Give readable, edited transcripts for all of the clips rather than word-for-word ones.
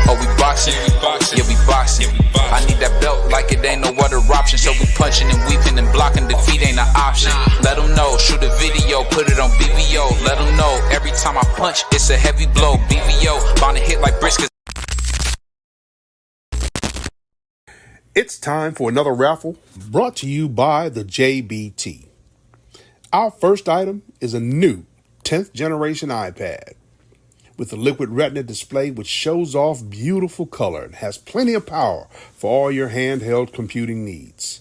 Oh, we boxing? Yeah, we boxing. I need that belt like it ain't no other option. So we punching and weaving and blocking. Defeat ain't an option. Let them know. Shoot a video, put it on BVO. Let them know. Every time I punch, it's a heavy blow. BVO, bound to hit like briskets. It's time for another raffle brought to you by the JBT. Our first item is a new 10th generation iPad with a liquid retina display which shows off beautiful color and has plenty of power for all your handheld computing needs.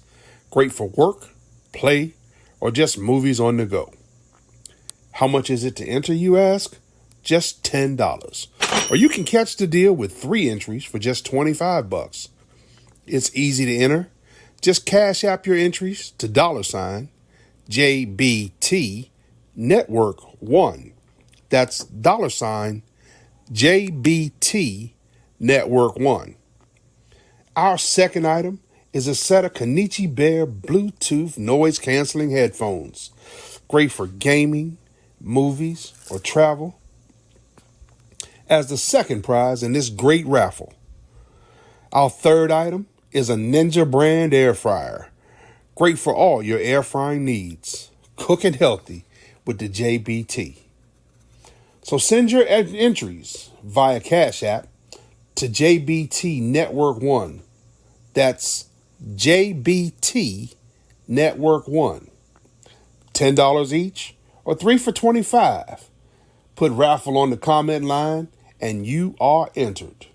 Great for work, play, or just movies on the go. How much is it to enter, you ask? Just $10. Or you can catch the deal with 3 entries for just $25. It's easy to enter. Just cash app your entries to $JBT Network 1. That's $JBT Network 1. Our second item is a set of Konichi Bear Bluetooth noise canceling headphones. Great for gaming, movies, or travel. As the second prize in this great raffle. Our third item is a Ninja brand air fryer. Great for all your air frying needs. Cooking healthy with the JBT. So send your entries via Cash App to JBT Network 1. That's JBT Network 1. $10 each or 3 for $25. Put raffle on the comment line and you are entered.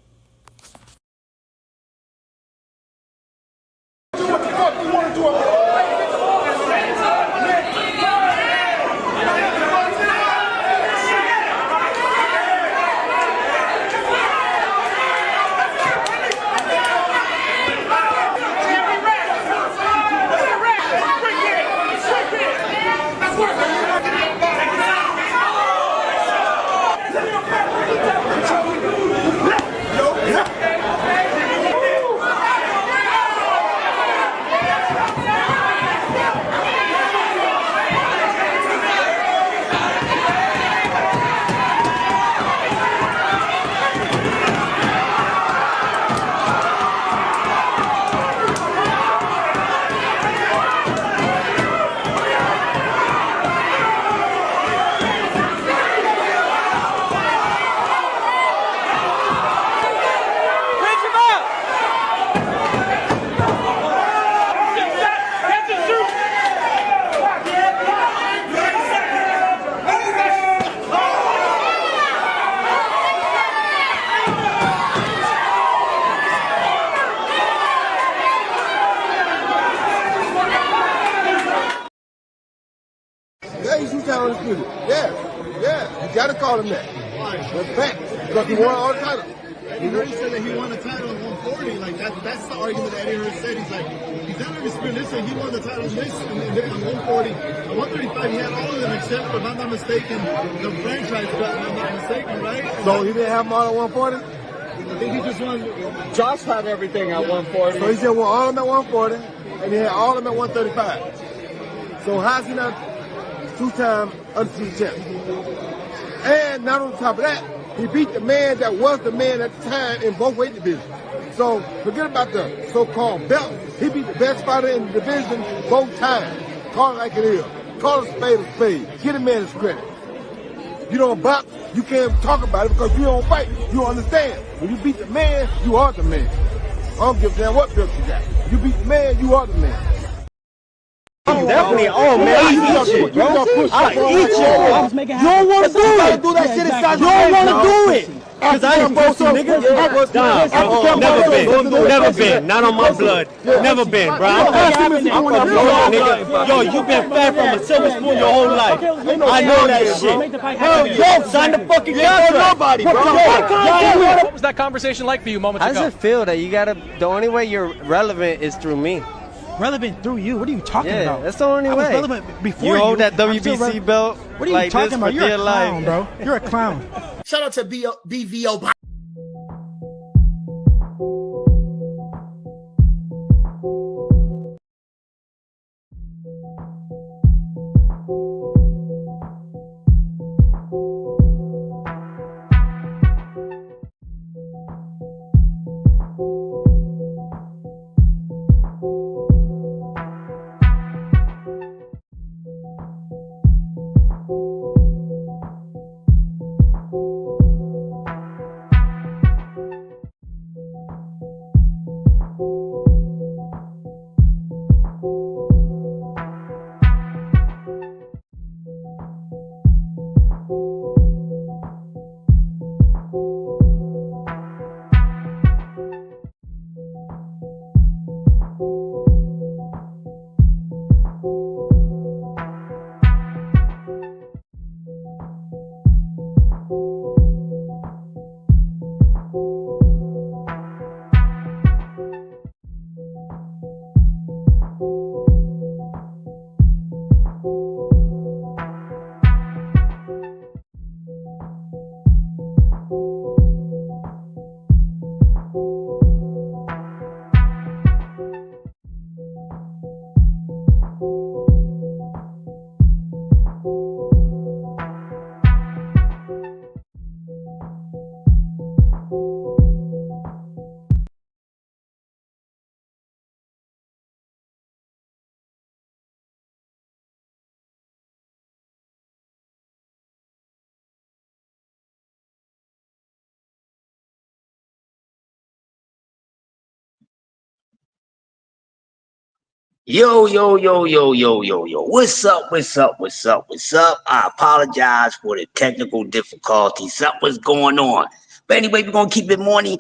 Yeah, you gotta call him that. Respect, because he won all the titles. You know, he said that he won the title at 140. Like that's the argument that Eddie Hearn said. He's like, he's not undisputed. This he won the title on this and then on 140. At 135, he had all of them except, if I'm not mistaken, the franchise belt. If I'm not mistaken, right? So he didn't have them all at 140. I think he just won. Josh had everything at 140. So he said won all of them at 140, and he had all of them at 135. So how's he not two-time undefeated champ? And not on top of that, he beat the man that was the man at the time in both weight divisions. So forget about the so-called belt. He beat the best fighter in the division both times. Call it like it is. Call it a spade. Get a man his credit. You don't box, you can't talk about it because you don't fight. You don't understand. When you beat the man, you are the man. I don't give a damn what belt you got. You beat the man, you are the man. Definitely. Oh man, I eat shit, bro. I eat shit. You don't want to do it. Do that shit inside. You don't want to do it. Cause I ain't pussy, nigga. Never been. Not on my blood. Never been, bro. Yo, you been fat from a silver spoon your whole life. I know that shit. Hell yeah. Sign the fucking contract. Nobody, bro. What was that conversation like for you moments ago? How does it feel that you gotta? The only way you're relevant is through me. Relevant through you? What are you talking about? That's the only way. I was relevant before you. Hold that WBC belt. What are you talking about? You're a clown, bro. You're a clown. Shout out to BVO. Yo, yo, yo, yo, yo, yo, yo. What's up? What's up? What's up? What's up? I apologize for the technical difficulties. Something's going on. But anyway, we're going to keep it morning,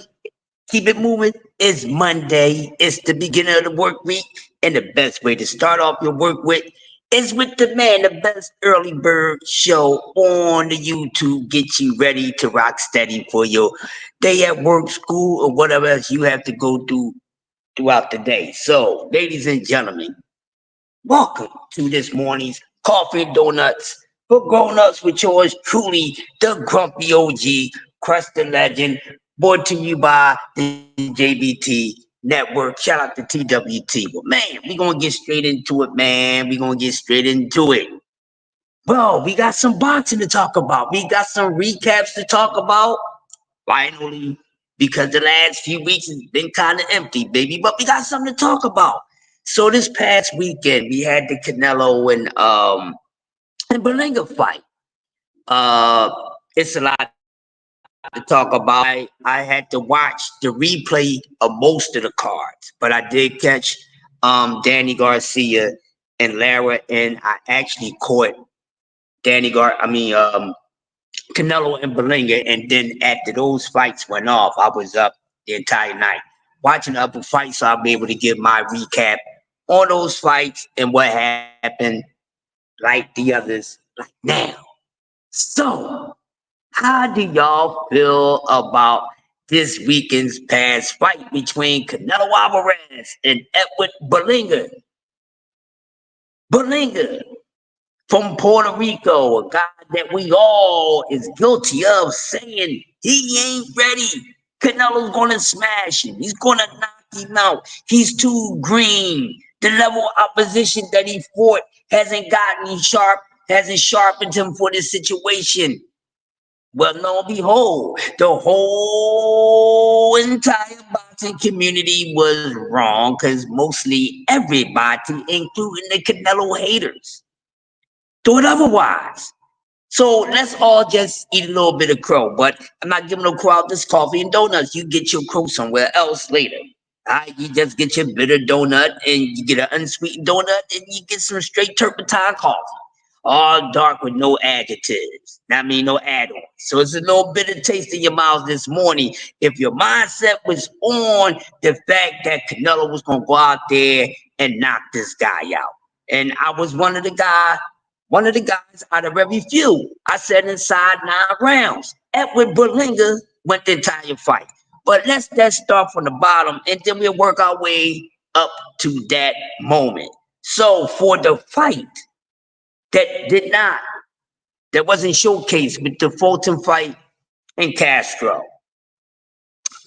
keep it moving. It's Monday. It's the beginning of the work week. And the best way to start off your work week is with the man, the best early bird show on the YouTube. Get you ready to rock steady for your day at work, school, or whatever else you have to go through throughout the day. So, ladies and gentlemen, welcome to this morning's Coffee and Donuts for grown-ups with yours truly, the Grumpy OG, Crust the Legend, brought to you by the JBT Network. Shout out to TWT. But man, we're going to get straight into it, man. We're going to get straight into it. Well, we got some boxing to talk about. We got some recaps to talk about. Finally, because the last few weeks has been kind of empty, baby. But we got something to talk about. So this past weekend, we had the Canelo and Berlanga fight. It's a lot to talk about. I had to watch the replay of most of the cards, but I did catch Danny Garcia and Lara, and I actually caught Canelo and Berlanga, and then after those fights went off, I was up the entire night watching the other fights, so I'll be able to give my recap on those fights and what happened like the others like now. So, how do y'all feel about this weekend's past fight between Canelo Alvarez and Edward Berlanga? Berlanga from Puerto Rico, a guy that we all is guilty of saying he ain't ready. Canelo's gonna smash him. He's gonna knock him out. He's too green. The level of opposition that he fought hasn't sharpened him for this situation. Well, lo and behold, the whole entire boxing community was wrong, because mostly everybody, including the Canelo haters, thought otherwise. So let's all just eat a little bit of crow, but I'm not giving no crow out this coffee and donuts. You get your crow somewhere else later. All right, you just get your bitter donut, and you get an unsweetened donut, and you get some straight turpentine coffee. All dark with no adjectives. No add-ons. So it's a little bitter taste in your mouth this morning. If your mindset was on the fact that Canelo was going to go out there and knock this guy out. And I was one of the guys out of every few. I said inside 9 rounds. Edward Berlanga went the entire fight. But let's start from the bottom, and then we'll work our way up to that moment. So for the fight that wasn't showcased with the Fulton fight and Castro.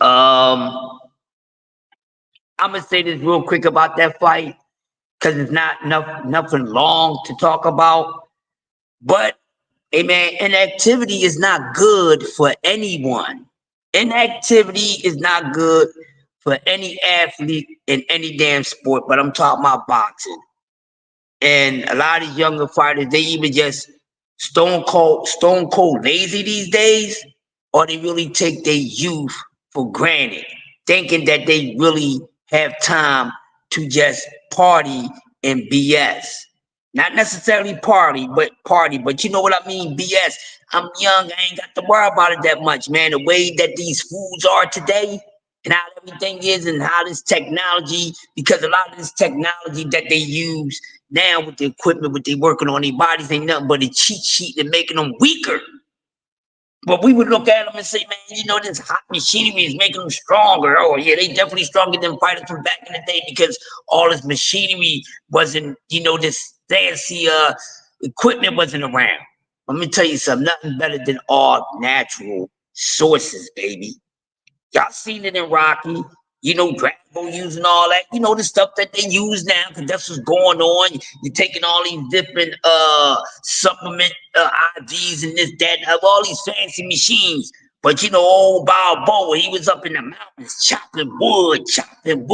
I'm gonna say this real quick about that fight, because it's not nothing long to talk about. But hey man, inactivity is not good for anyone. Inactivity is not good for any athlete in any damn sport, but I'm talking about boxing. And a lot of younger fighters, they even just stone cold lazy these days, or they really take their youth for granted, thinking that they really have time to just party and BS. Not necessarily party, but you know what I mean, BS. I'm young, I ain't got to worry about it that much, man. The way that these foods are today, and how everything is, and how this technology, because a lot of this technology that they use now with the equipment, what they working on their bodies, ain't nothing but a cheat sheet and making them weaker. But we would look at them and say, man, you know, this hot machinery is making them stronger. Oh yeah, they definitely stronger than fighters from back in the day, because all this machinery wasn't, you know, this fancy equipment wasn't around. Let me tell you something, nothing better than all natural sources, baby. Y'all seen it in Rocky, you know, Drago using all that, you know, the stuff that they use now, because that's what's going on. You're taking all these different supplement IVs and this, that, and all these fancy machines. But you know, old Balboa, he was up in the mountains chopping wood, chopping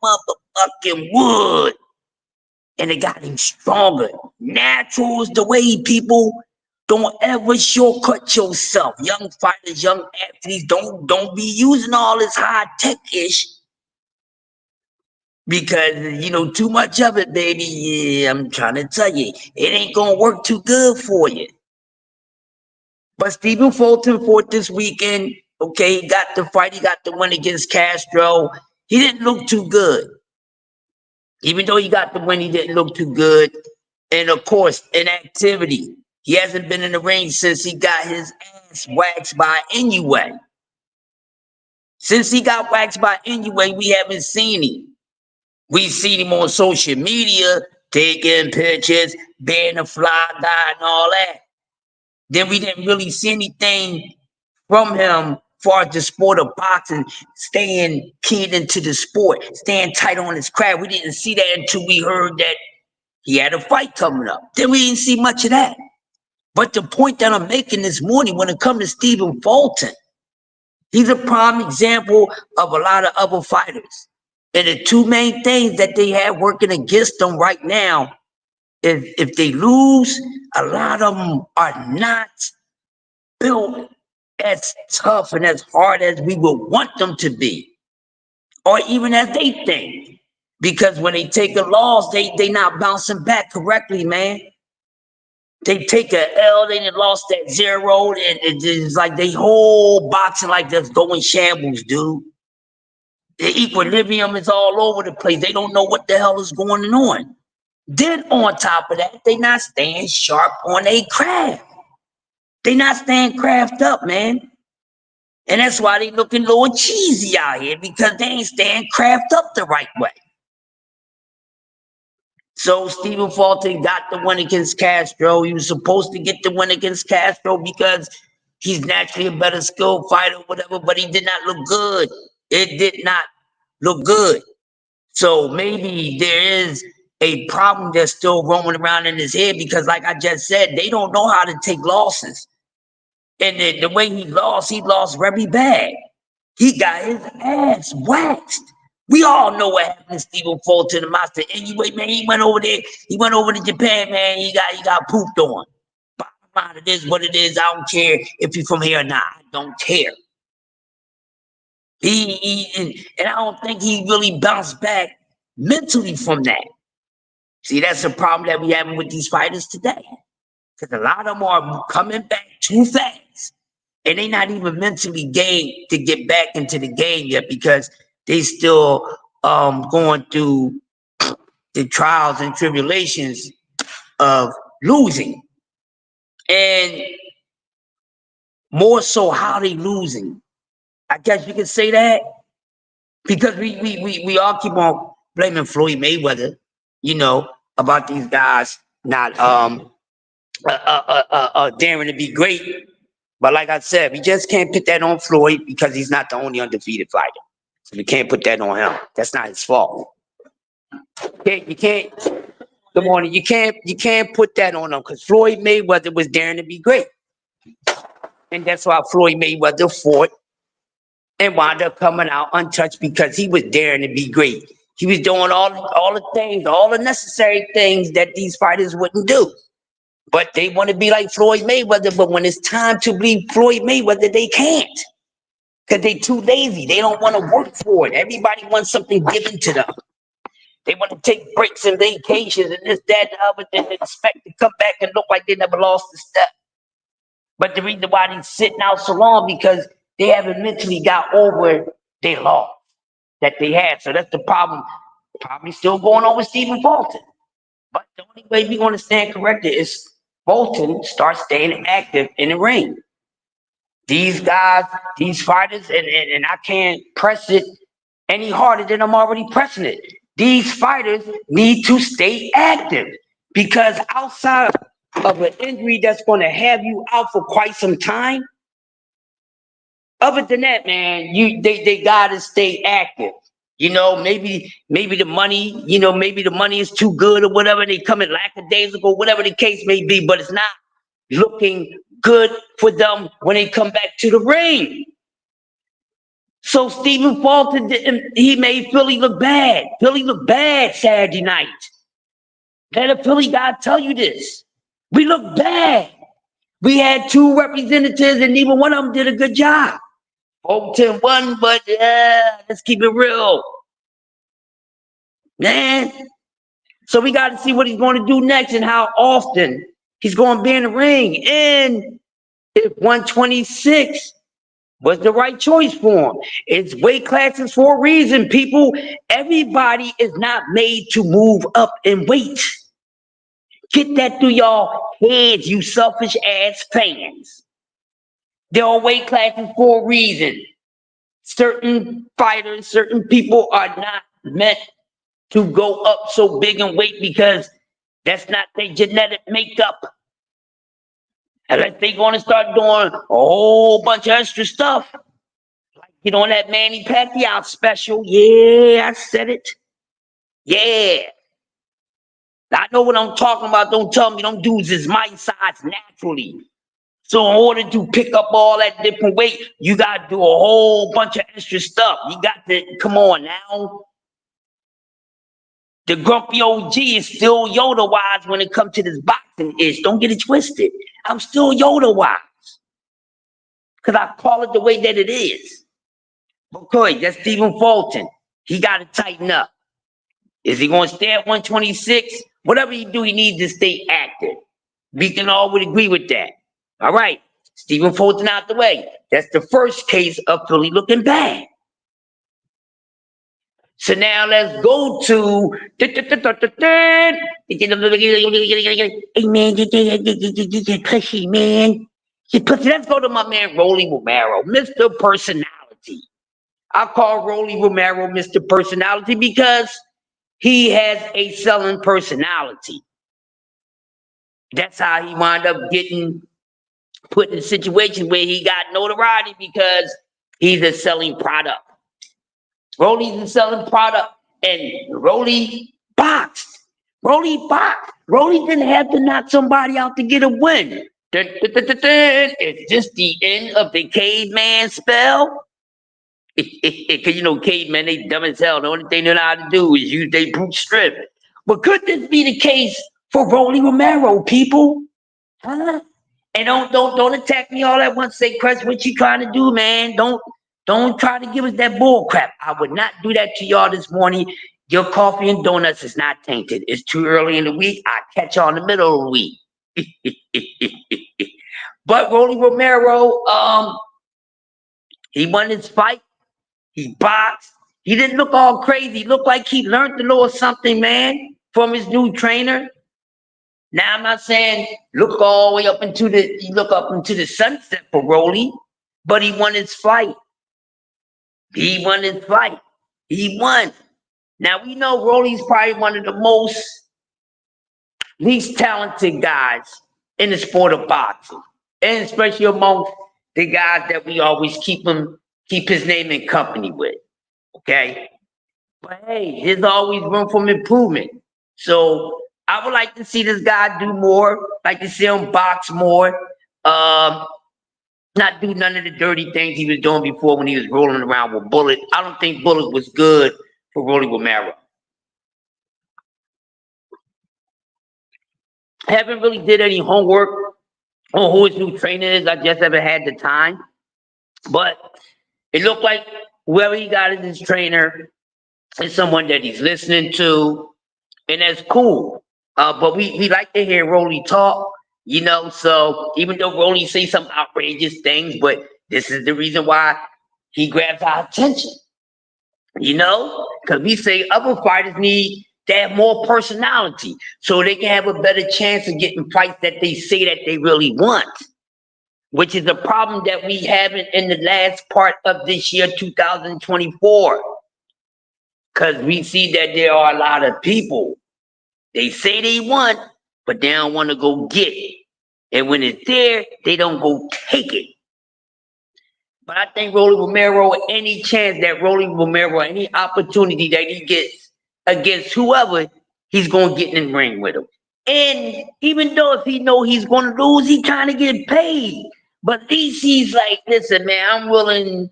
motherfucking wood. And it got him stronger. Natural is the way, people. Don't ever shortcut yourself. Young fighters, young athletes, don't be using all this high tech ish. Because, you know, too much of it, baby, yeah, I'm trying to tell you, it ain't gonna work too good for you. But Stephen Fulton fought this weekend. Okay, he got the fight. He got the win against Castro. He didn't look too good. Even though he got the win, he didn't look too good. And of course, inactivity. He hasn't been in the ring since he got his ass waxed by Inoue. Since he got waxed by Inoue, we haven't seen him. We've seen him on social media, taking pictures, being a fly guy and all that. Then we didn't really see anything from him as far as the sport of boxing, staying keyed into the sport, staying tight on his craft. We didn't see that until we heard that he had a fight coming up. Then we didn't see much of that. But the point that I'm making this morning when it comes to Stephen Fulton, he's a prime example of a lot of other fighters. And the two main things that they have working against them right now is if they lose, a lot of them are not built as tough and as hard as we would want them to be, or even as they think. Because when they take a loss, they not bouncing back correctly, man. They take a L, they done lost that 0, and it's like they whole boxing like that's going shambles, dude. The equilibrium is all over the place. They don't know what the hell is going on. Then on top of that, they not staying sharp on their craft. They not staying craft up, man. And that's why they looking a little cheesy out here, because they ain't staying craft up the right way. So Stephen Fulton got the win against Castro. He was supposed to get the win against Castro because he's naturally a better skilled fighter, whatever, but he did not look good. It did not look good. So maybe there is a problem that's still roaming around in his head, because like I just said, they don't know how to take losses. And the way he lost very bad. He got his ass waxed. We all know what happened to Stephen Fulton, the master. Anyway, man, he went over there. He went over to Japan, man. He got pooped on. Bottom line, it is what it is. I don't care if you're from here or not. I don't care. And I don't think he really bounced back mentally from that. See, that's the problem that we having with these fighters today. Because a lot of them are coming back too fast. And they not even mentally game to get back into the game yet, because they still going through the trials and tribulations of losing. And more so, how they losing. I guess you could say that, because we all keep on blaming Floyd Mayweather, you know, about these guys not daring to be great. But like I said, we just can't put that on Floyd, because he's not the only undefeated fighter. So we can't put that on him. That's not his fault. You can't. Good morning. You can't put that on him, because Floyd Mayweather was daring to be great, and that's why Floyd Mayweather fought and wound up coming out untouched, because he was daring to be great. He was doing all the things, all the necessary things that these fighters wouldn't do. But they want to be like Floyd Mayweather, but when it's time to be Floyd Mayweather, they can't. Because they too lazy. They don't want to work for it. Everybody wants something given to them. They want to take breaks and vacations and this, that, and the other, and expect to come back and look like they never lost a step. But the reason why they're sitting out so long, because they haven't mentally got over their loss that they had. So that's the problem. Probably still going on with Stephen Fulton. But the only way we're going to stand corrected is Fulton starts staying active in the ring. These guys, these fighters, and I can't press it any harder than I'm already pressing it. These fighters need to stay active, because outside of an injury that's going to have you out for quite some time, other than that, man, they gotta stay active. You know, maybe the money, you know, maybe the money is too good or whatever. They come in lackadaisical, whatever the case may be, but it's not looking good for them when they come back to the ring. So Stephen Fulton, he made Philly look bad. Philly looked bad Saturday night. Let a Philly guy tell you this. We look bad. We had 2 representatives, and even one of them did a good job. Fulton won, but let's keep it real. man. So we got to see what he's going to do next and how often he's going to be in the ring. And if 126 was the right choice for him. It's weight classes for a reason, people. Everybody is not made to move up in weight. Get that through y'all heads, you selfish ass fans. There are weight classes for a reason. Certain fighters, certain people are not meant to go up so big in weight because that's not their genetic makeup. Unless they're going to start doing a whole bunch of extra stuff. Like, you know, on that Manny Pacquiao special. Yeah, I said it. Yeah. I know what I'm talking about. Don't tell me them dudes is my size naturally. So in order to pick up all that different weight, you got to do a whole bunch of extra stuff. You got to, come on now. The grumpy OG is still Yoda-wise when it comes to this boxing ish. Don't get it twisted. I'm still Yoda-wise. Because I call it the way that it is. But Corey, that's Stephen Fulton. He got to tighten up. Is he going to stay at 126? Whatever he do, he needs to stay active. We can all would agree with that. All right. Stephen Fulton out the way. That's the first case of Philly looking bad. So now let's go to hey man, get pushy, man. Let's go to my man Rolly Romero, Mr. Personality. I call Rolly Romero Mr. Personality because he has a selling personality. That's how he wound up getting put in a situation where he got notoriety because he's a selling product. Rolly's a selling product, and Rolly boxed. Rolly boxed. Rolly didn't have to knock somebody out to get a win. It's just the end of the caveman spell. Because, you know, cavemen, they dumb as hell. The only thing they know how to do is use their brute strength. But could this be the case for Rolly Romero, people? Huh? And don't attack me all at once. Say, Chris, what you trying to do, man? Don't try to give us that bull crap. I would not do that to y'all this morning. Your coffee and donuts is not tainted. It's too early in the week. I catch y'all in the middle of the week. But Rolly Romero, he won his fight. He boxed. He didn't look all crazy. He looked like he learned a little something, man, from his new trainer. Now I'm not saying look all the way up into the sunset for Rolly, but he won his fight. He won his fight. He won. Now we know Rolly's probably one of the least talented guys in the sport of boxing, and especially amongst the guys that we always keep his name in company with. Okay, but hey, there's always room for improvement. So I would like to see this guy do more. Like to see him box more. Not do none of the dirty things he was doing before when he was rolling around with Bullet. I don't think Bullet was good for Rolly Romero. Haven't really did any homework on who his new trainer is. I just haven't had the time. But it looked like whoever he got as his trainer is someone that he's listening to, and that's cool. But we like to hear Rolly talk. You know, so even though Rolly say some outrageous things, but this is the reason why he grabs our attention. You know, because we say other fighters need to have more personality so they can have a better chance of getting fights that they say that they really want, which is a problem that we haven't in the last part of this year, 2024. Because we see that there are a lot of people, they say they want, but they don't want to go get it. And when it's there, they don't go take it. But I think Rolly Romero, any chance that Rolly Romero, any opportunity that he gets against whoever, he's going to get in the ring with him. And even though if he know he's going to lose, he kind of get paid. But at least he's like, listen, man, I'm willing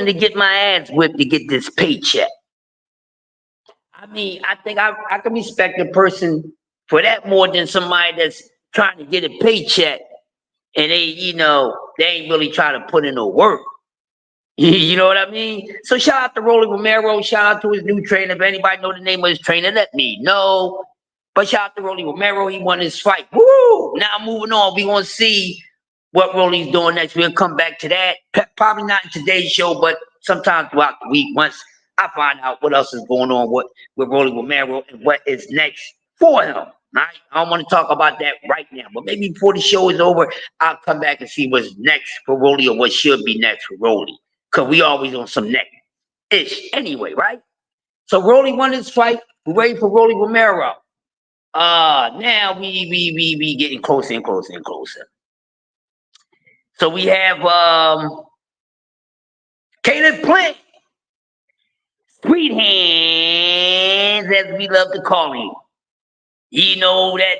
to get my ass whipped to get this paycheck. I mean, I think I can respect a person for that more than somebody that's trying to get a paycheck and they, you know, they ain't really trying to put in no work. You know what I mean? So shout out to Rolly Romero. Shout out to his new trainer. If anybody know the name of his trainer, let me know. But shout out to Rolly Romero. He won his fight. Woo! Now moving on. We're going to see what Rolly's doing next. We'll come back to that. Probably not in today's show, but sometime throughout the week once I find out what else is going on with Rolly Romero and what is next for him. Right? I don't want to talk about that right now, but maybe before the show is over, I'll come back and see what's next for Rolly or what should be next for Rolly. Because we always on some next-ish anyway, right? So Rolly won his fight. We're ready for Rolly Romero. Now we getting closer and closer and closer. So we have Caleb Plant. Sweet hands, as we love to call him. You know that,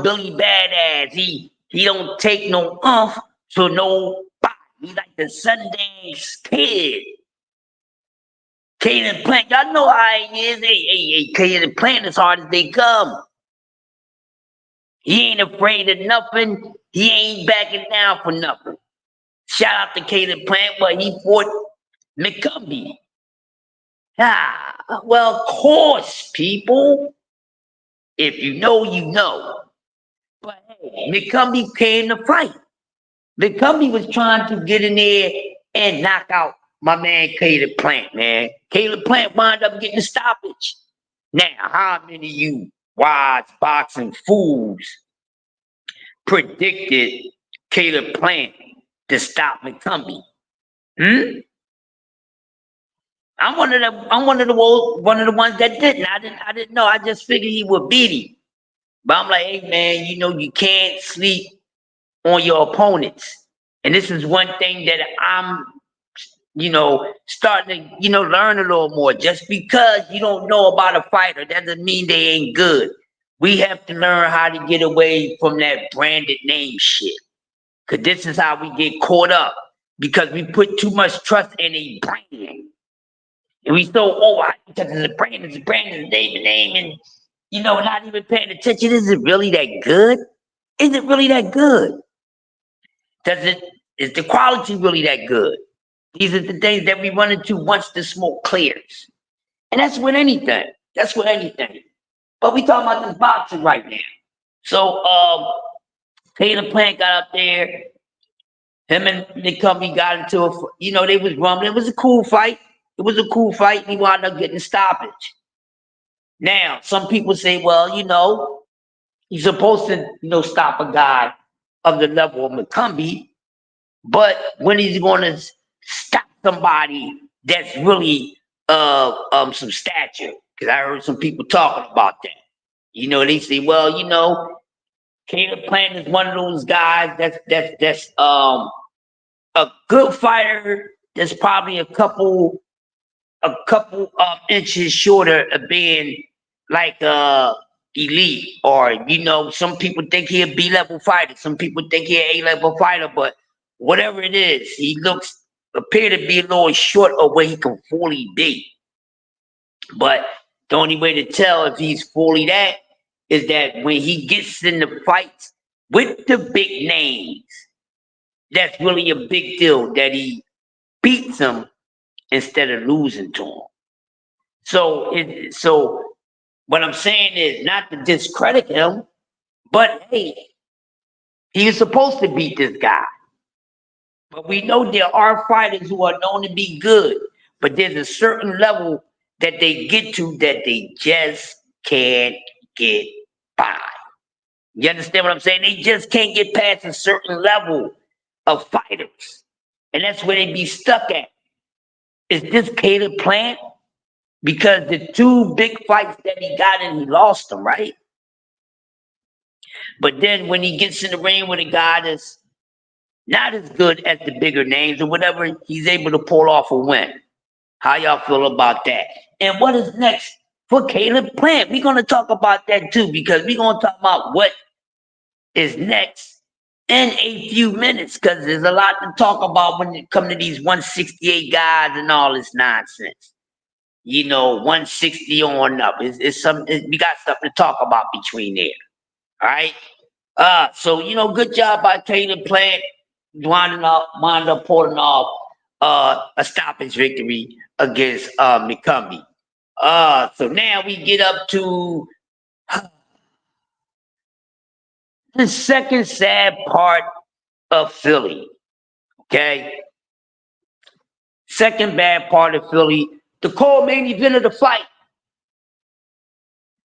Billy Badass. He don't take no to no body. He like the Sundance Kid. Caleb Plant, y'all know how he is. Hey, Caleb Plant as hard as they come. He ain't afraid of nothing. He ain't backing down for nothing. Shout out to Caleb Plant, but he fought McCumbee. Well, of course, people. If you know, you know. But hey, McCumbee came to fight. McCumbee was trying to get in there and knock out my man Caleb Plant, man. Caleb Plant wound up getting a stoppage. Now, how many of you wise boxing fools predicted Caleb Plant to stop McCumbee? I'm one of the ones that didn't. I didn't know. I just figured he would beat him. But I'm like, hey man, you can't sleep on your opponents. And this is one thing that I'm, starting to, learn a little more. Just because you don't know about a fighter doesn't mean they ain't good. We have to learn how to get away from that branded name shit. Cause this is how we get caught up. Because we put too much trust in a brand. And we so, because it's a brand, it's a name, and, not even paying attention. Is it really that good? Is it really that good? Is the quality really that good? These are the things that we run into once the smoke clears. And that's with anything. But we talking about this boxing right now. So, Caleb Plant got up there. Him and McCumbee got into they was rumbling. It was a cool fight. He wound up getting stoppage. Now, some people say, well, he's supposed to, stop a guy of the level of McCumbee, but when he's going to stop somebody that's really some stature, because I heard some people talking about that. They say, well, Caleb Plant is one of those guys that's a good fighter. That's probably a couple inches shorter of being like elite, or some people think he a B-level fighter, some people think he an A-level fighter, but whatever it is, he appear to be a little short of where he can fully be. But the only way to tell if he's fully that is that when he gets in the fights with the big names, that's really a big deal that he beats them instead of losing to him. So what I'm saying is not to discredit him, but hey, he was supposed to beat this guy. But we know there are fighters who are known to be good, but there's a certain level that they get to that they just can't get by. You understand what I'm saying? They just can't get past a certain level of fighters. And that's where they be stuck at. Is this Caleb Plant? Because the two big fights that he got in, he lost them, right? But then when he gets in the ring with a guy that's not as good as the bigger names or whatever, he's able to pull off a win. How y'all feel about that? And what is next for Caleb Plant? We're going to talk about that too, because we're going to talk about what is next in a few minutes, because there's a lot to talk about when it comes to these 168 guys and all this nonsense. 160 on up. We got stuff to talk about between there. All right. So, good job by Caleb Plant. Wind up pulling off a stoppage victory against McCumbie. So now we get up to the second sad part of Philly. Okay. Second bad part of Philly, the cold main event of the fight.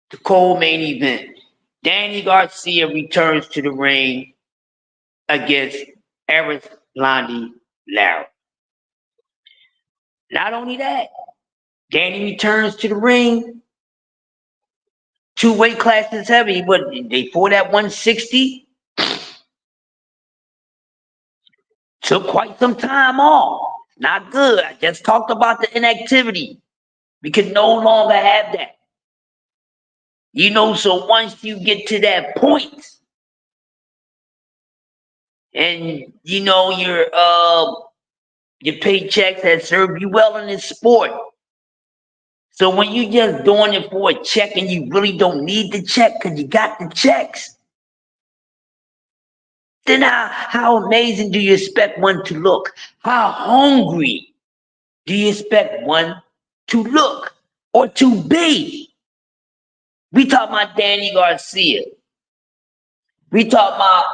The cold main event. Danny Garcia returns to the ring against Erislandy Lara. Not only that, Danny returns to the ring. 2 weight classes heavy, but they fought at 160. Took quite some time off. Not good. I just talked about the inactivity. We can no longer have that. You know, so once you get to that point, and you know your paychecks have served you well in this sport. So when you just doing it for a check and you really don't need the check because you got the checks, then how amazing do you expect one to look? How hungry do you expect one to look or to be? We talk about Danny Garcia. We talk about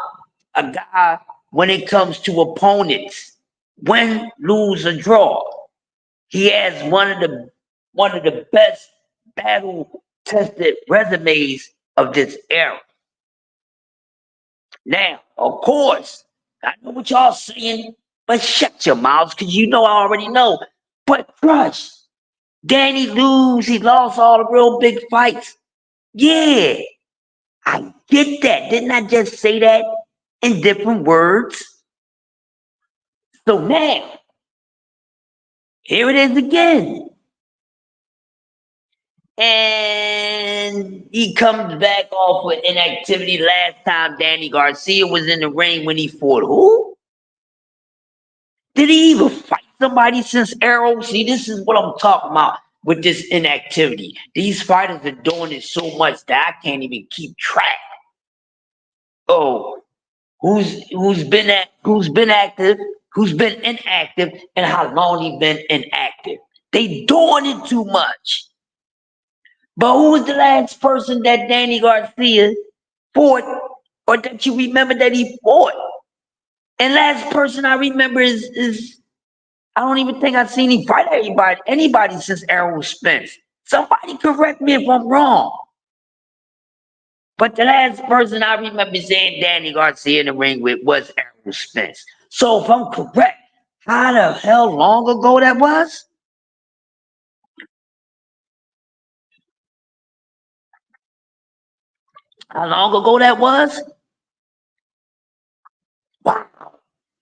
a guy when it comes to opponents, win, lose, or draw. He has one of the best battle-tested resumes of this era. Now, of course, I know what y'all saying, but shut your mouths, because you know I already know. But Crush, Danny he lost all the real big fights. Yeah, I get that. Didn't I just say that in different words? So now, here it is again. And he comes back off with inactivity. Last time Danny Garcia was in the ring when he fought who? Did he even fight somebody since Arrow? See, this is what I'm talking about with this inactivity. These fighters are doing it so much that I can't even keep track. Oh, who's been active, who's been inactive, and how long he been inactive. They doing it too much. But who was the last person that Danny Garcia fought, or that you remember that he fought? And last person I remember is I don't even think I've seen him fight anybody since Errol Spence. Somebody correct me if I'm wrong. But the last person I remember seeing Danny Garcia in the ring with was Errol Spence. So if I'm correct, how the hell long ago that was? How long ago that was? Wow.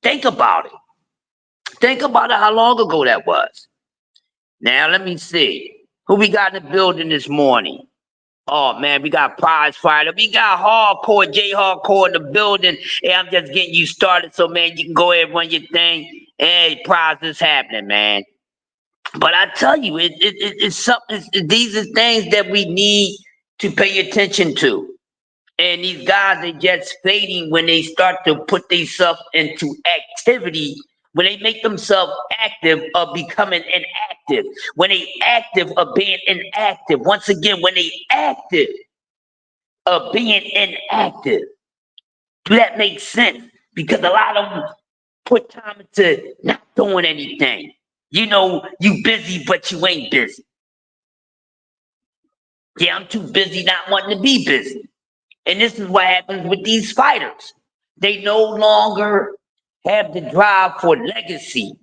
Think about it. Think about it, how long ago that was. Now, let me see. Who we got in the building this morning? Oh, man, we got Prize Fighter. We got Hardcore, J Hardcore in the building. Hey, I'm just getting you started, so, man, you can go ahead and run your thing. Hey, Prize is happening, man. But I tell you, it's something. These are things that we need to pay attention to. And these guys are just fading when they start to put themselves into activity, when they make themselves active of becoming inactive, when they active of being inactive. Once again, when they active of being inactive. Do that make sense? Because a lot of them put time into not doing anything. You know, you busy, but you ain't busy. Yeah, I'm too busy not wanting to be busy. And this is what happens with these fighters. They no longer have the drive for legacy.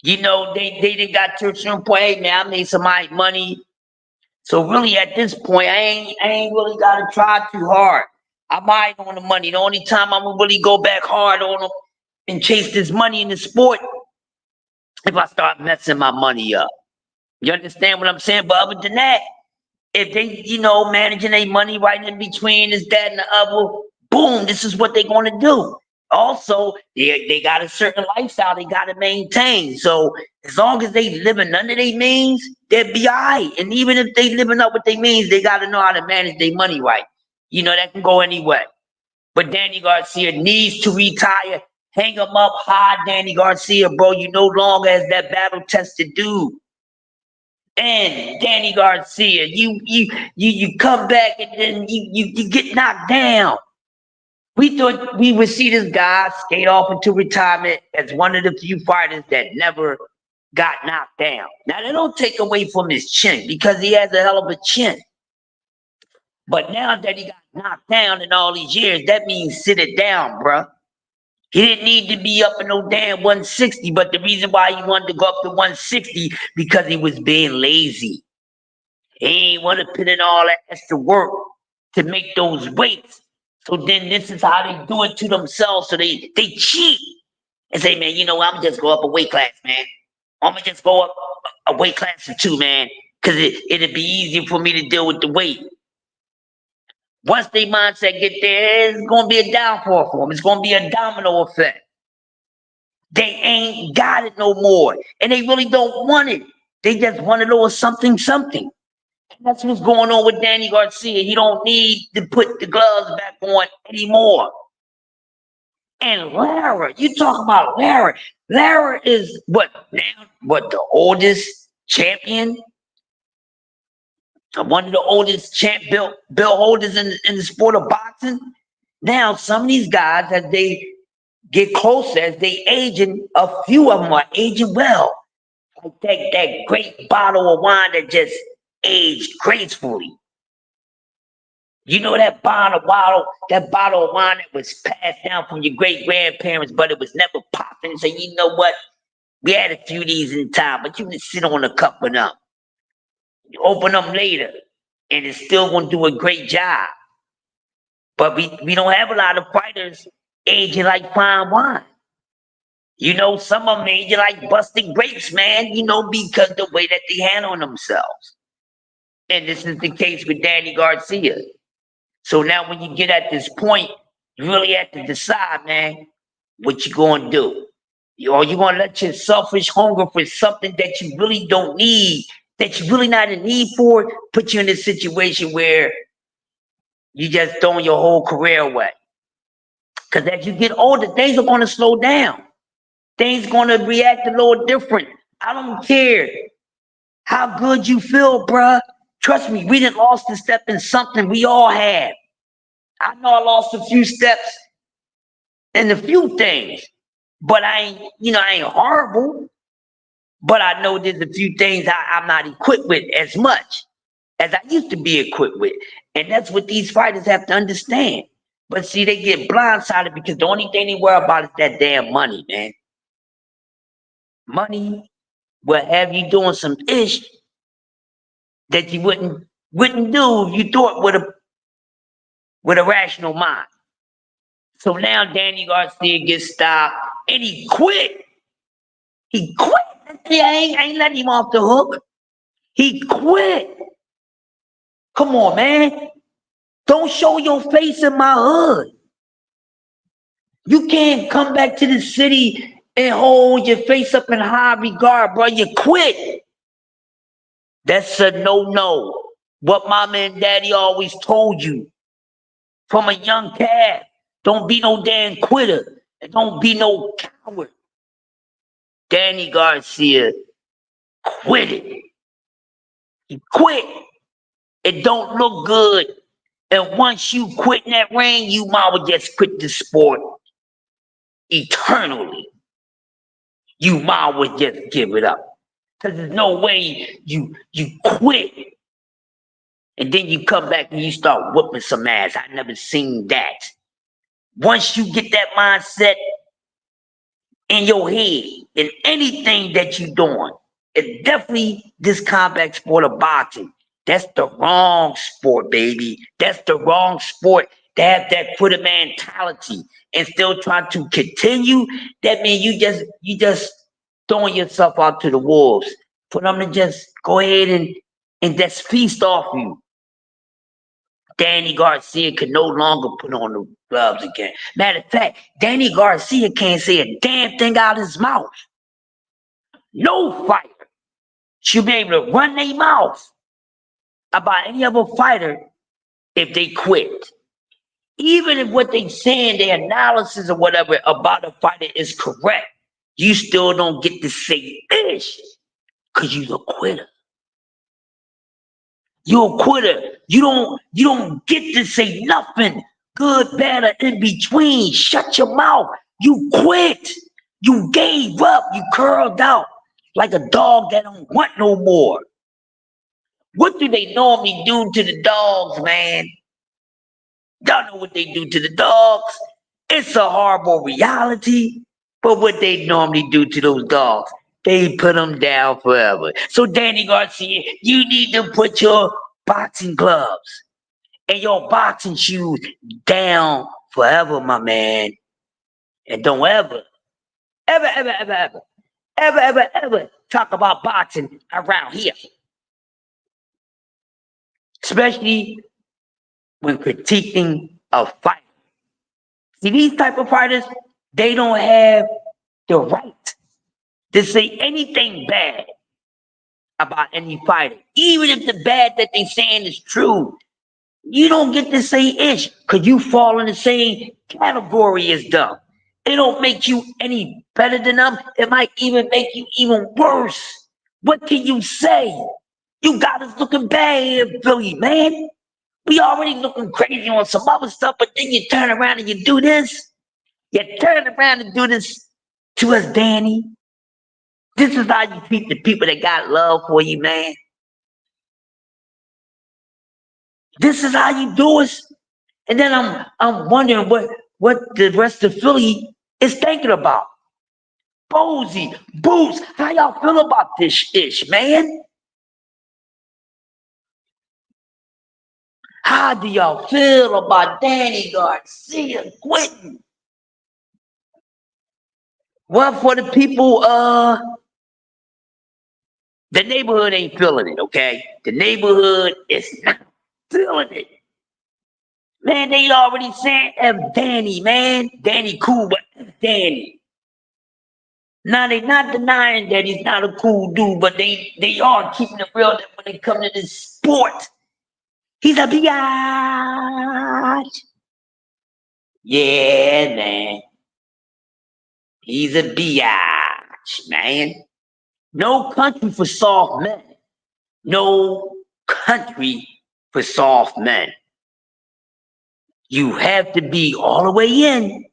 You know, they didn't got to a certain point, hey man, I made some money. So really at this point, I ain't really gotta try too hard. I'm eyed on the money. The only time I'm gonna really go back hard on them and chase this money in the sport, if I start messing my money up. You understand what I'm saying? But other than that, if they, you know, managing their money right in between this, that, and the other, boom, this is what they're going to do. Also, they got a certain lifestyle they got to maintain. So as long as they living under their means, they'll be all right. And even if they living up with their means, they got to know how to manage their money right. You know, that can go anyway. But Danny Garcia needs to retire Hang him up high, Danny Garcia, bro. You no longer as that battle-tested dude. And Danny Garcia, you come back and then you get knocked down. We thought we would see this guy skate off into retirement as one of the few fighters that never got knocked down. Now, they don't take away from his chin because he has a hell of a chin. But now that he got knocked down in all these years, that means sit it down, bruh. He didn't need to be up in no damn 160, but the reason why he wanted to go up to 160 because he was being lazy. He ain't want to put in all that extra work to make those weights. So then this is how they do it to themselves. So they cheat and say, man, you know what? I'm gonna just go up a weight class, man. I'm gonna just go up a weight class or two, man, because it'd be easier for me to deal with the weight. Once their mindset get there, it's gonna be a downfall for them. It's gonna be a domino effect. They ain't got it no more, and they really don't want it. They just want a little something. And that's what's going on with Danny Garcia. He don't need to put the gloves back on anymore. And Lara, you talk about Lara. Lara is what the oldest champion. One of the oldest belt holders in the sport of boxing. Now, some of these guys, as they get closer, as they aging, a few of them are aging well. Like that great bottle of wine that just aged gracefully. You know that bottle of wine that was passed down from your great-grandparents, but it was never popping. So you know what? We had a few of these in time, but you can sit on a cup of them. You open them later, and it's still going to do a great job. But we don't have a lot of fighters aging like fine wine. You know, some of them aging like busted grapes, man, you know, because the way that they handle themselves. And this is the case with Danny Garcia. So now when you get at this point, you really have to decide, man, what you going to do. Or you going to let your selfish hunger for something that you really don't need, that you're really not in need for, put you in a situation where you just throwing your whole career away. Because as you get older, things are going to slow down. Things going to react a little different. I don't care how good you feel, bruh. Trust me, we done lost a step in something. We all have. I know I lost a few steps in a few things, but I ain't horrible. But I know there's a few things I'm not equipped with as much as I used to be equipped with. And that's what these fighters have to understand. But see, they get blindsided because the only thing they worry about is that damn money, man. Money will have you doing some ish that you wouldn't do if you thought with a rational mind. So now Danny Garcia gets stopped and he quit. He quit. I ain't letting him off the hook. He quit. Come on, man. Don't show your face in my hood. You can't come back to the city and hold your face up in high regard, bro. You quit. That's a no-no. What mama and daddy always told you from a young cat. Don't be no damn quitter. And don't be no coward. Danny Garcia quit it. He quit. It don't look good. And once you quit in that ring, you might well just quit the sport eternally. You might well just give it up. Because there's no way you quit and then you come back and you start whooping some ass. I never seen that. Once you get that mindset in your head, in anything that you're doing, it's definitely this combat sport of boxing. That's the wrong sport, baby. That's the wrong sport to have that quitter mentality and still try to continue. That means you just throwing yourself out to the wolves for them to just go ahead and just feast off you. Danny Garcia can no longer put on the gloves again. Matter of fact, Danny Garcia can't say a damn thing out of his mouth. No fighter should be able to run their mouth about any other fighter if they quit. even if what they saying, their analysis or whatever about a fighter is correct, you still don't get to say ish because you're a quitter. You're a quitter. You don't get to say nothing good, bad, or in between. Shut your mouth. You quit. You gave up. You curled out like a dog that don't want no more. What do they normally do to the dogs, man? Y'all know what they do to the dogs. It's a horrible reality, but what they normally do to those dogs, they put them down forever. So Danny Garcia, you need to put your boxing gloves and your boxing shoes down forever, my man. And don't ever talk about boxing around here. Especially when critiquing a fight. See, these type of fighters, they don't have the right to say anything bad about any fighter. Even if the bad that they saying is true, you don't get to say ish because you fall in the same category as them. It don't make you any better than them. It might even make you even worse. What can you say? You got us looking bad here, Philly, man. We already looking crazy on some other stuff, but then you turn around and you do this. You turn around and do this to us, Danny. This is how you treat the people that got love for you, man. This is how you do it. And then I'm wondering what the rest of Philly is thinking about. Bozy, Boots, how y'all feel about this ish, man? How do y'all feel about Danny Garcia quitting? Well, for the people, the neighborhood ain't feeling it, okay? The neighborhood is not feeling it. Man, they already said F Danny, man. Danny cool, but F Danny. Now, they not denying that he's not a cool dude, but they are keeping it real that when they come to this sport, he's a biatch. Yeah, man. He's a biatch, man. No country for soft men. No country for soft men. You have to be all the way in,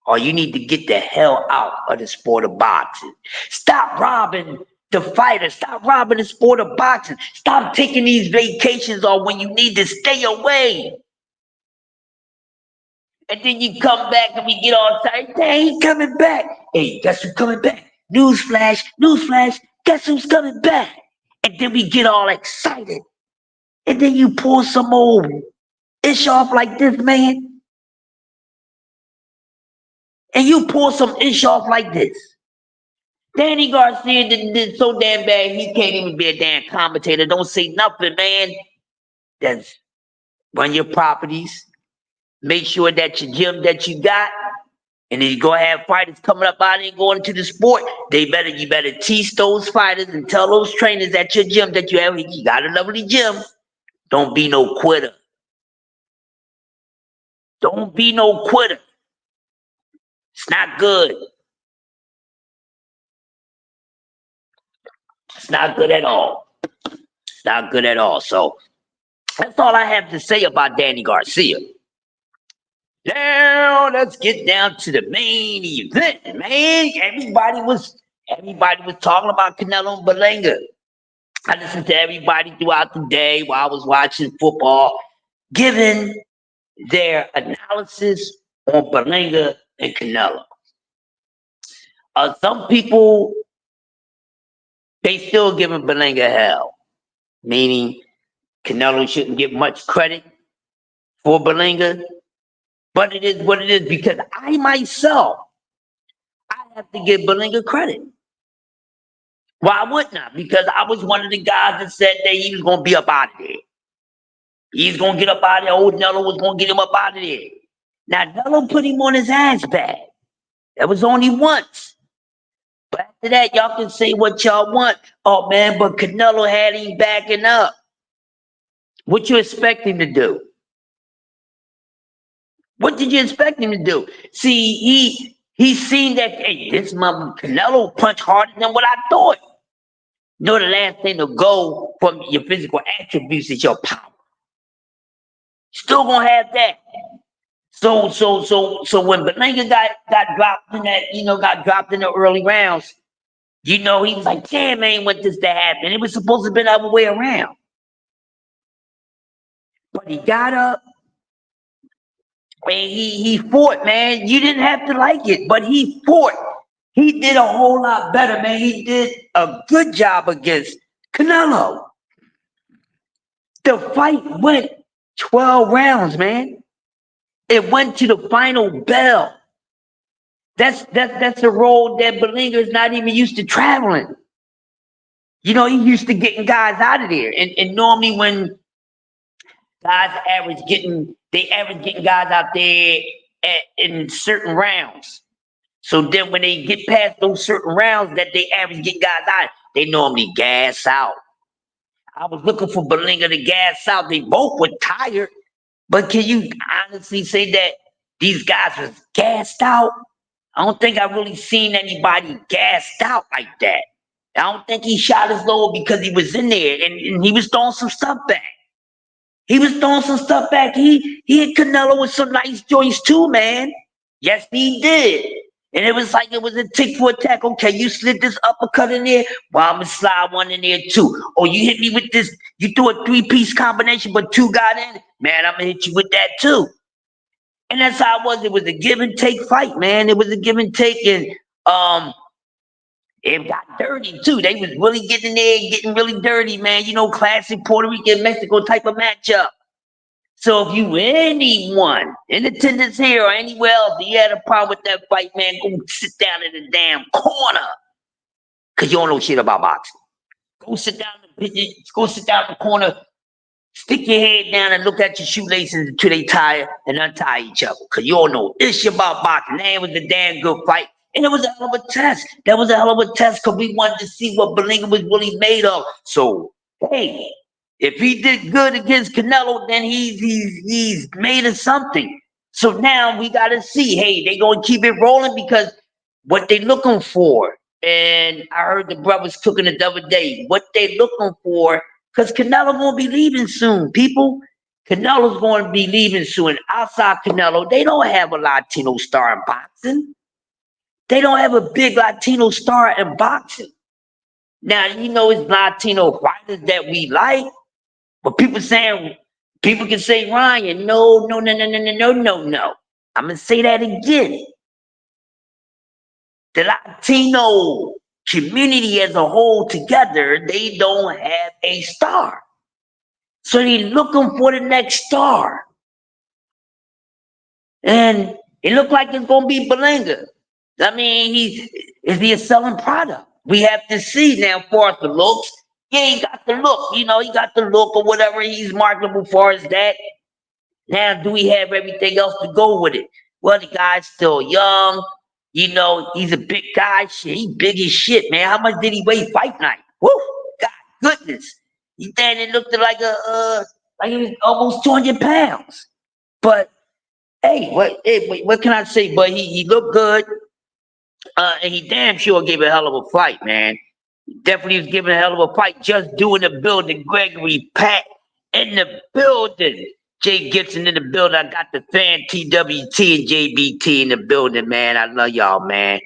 or you need to get the hell out of the sport of boxing. Stop robbing the fighters. Stop robbing the sport of boxing. Stop taking these vacations off when you need to stay away. And then you come back and we get all tired. Hey, he's coming back. Hey, guess who's coming back? Newsflash, newsflash. Guess who's coming back? And then we get all excited. And then you pull some old ish off like this, man. And you pull some ish off like this. Danny Garcia did so damn bad, he can't even be a damn commentator. Don't say nothing, man. That's run your properties. Make sure that your gym that you got, and then you go have fighters coming up out and going into the sport. You better teach those fighters and tell those trainers at your gym that you have. You got a lovely gym. Don't be no quitter. Don't be no quitter. It's not good. It's not good at all. It's not good at all. So that's all I have to say about Danny Garcia. Now let's get down to the main event, man. Everybody was talking about Canelo and Berlanga. I listened to everybody throughout the day while I was watching football, giving their analysis on Berlanga and Canelo. Some people, they still giving Berlanga hell, meaning Canelo shouldn't get much credit for Berlanga. But it is what it is because I myself, I have to give Berlanga credit. Why wouldn't I? Because I was one of the guys that said that he was going to be up out of there. He's going to get up out of there. Old Nello was going to get him up out of there. Now, Nello put him on his ass bag. That was only once. But after that, y'all can say what y'all want. Oh, man, but Canelo had him backing up. What you expect him to do? What did you expect him to do? See, he's seen that, hey, this mother Canelo punch harder than what I thought. You know, the last thing to go from your physical attributes is your power. Still gonna have that. So when Berlanga got dropped in that, got dropped in the early rounds, he was like, damn, I ain't want this to happen. It was supposed to have been the other way around. But he got up and he fought, man. You didn't have to like it, but he fought. He did a whole lot better, man. He did a good job against Canelo. The fight went 12 rounds, man. It went to the final bell. That's a road that Berlanga is not even used to traveling. He used to getting guys out of there. And normally when guys average getting guys out there in certain rounds. So then when they get past those certain rounds that they average get guys out, they normally gas out. I was looking for Berlanga to gas out. They both were tired. But can you honestly say that these guys was gassed out? I don't think I really seen anybody gassed out like that. I don't think he shot his load because he was in there and he was throwing some stuff back. He hit Canelo with some nice joints too, man. Yes, he did. And it was like it was a tick for attack. Okay, you slid this uppercut in there. Well, I'm going to slide one in there too. Oh, you hit me with this. You threw a 3-piece combination, but 2 got in. Man, I'm going to hit you with that too. And that's how it was. It was a give and take fight, man. It was a give and take. And it got dirty too. They was really getting there and getting really dirty, man. Classic Puerto Rican, Mexico type of matchup. So if you anyone in attendance here or anywhere else, you had a problem with that fight, man, go sit down in the damn corner. Cause you don't know shit about boxing. Go sit down in the corner, stick your head down and look at your shoelaces until they tie and untie each other. Cause you don't know this shit about boxing. That was a damn good fight. And it was a hell of a test. That was a hell of a test because we wanted to see what Berlanga was really made of. So, hey, if he did good against Canelo, then he's made of something. So now we got to see, hey, they going to keep it rolling because what they looking for. And I heard the brothers cooking it the other day. What they looking for, because Canelo going to be leaving soon, people. Canelo's going to be leaving soon. Outside Canelo, they don't have a Latino star in boxing. They don't have a big Latino star in boxing. Now, it's Latino fighters that we like, but people can say, Ryan, no. I'm going to say that again. The Latino community as a whole together, they don't have a star. So they're looking for the next star. And it looked like it's going to be Berlanga. I mean, is he a selling product? We have to see now for the looks. Yeah, he got the look, he got the look or whatever. He's marketable for as that. Now, do we have everything else to go with it? Well, the guy's still young. He's a big guy. Shit, he big as shit, man. How much did he weigh fight night? Woo! God goodness. He then looked like like he was almost 200 pounds. But hey, what can I say? But he looked good. And he damn sure gave a hell of a fight, man. He definitely was giving a hell of a fight. Just doing the building. Gregory, Pat in the building. Jay Gibson in the building. I got the fan TWT and JBT in the building, man. I love y'all, man.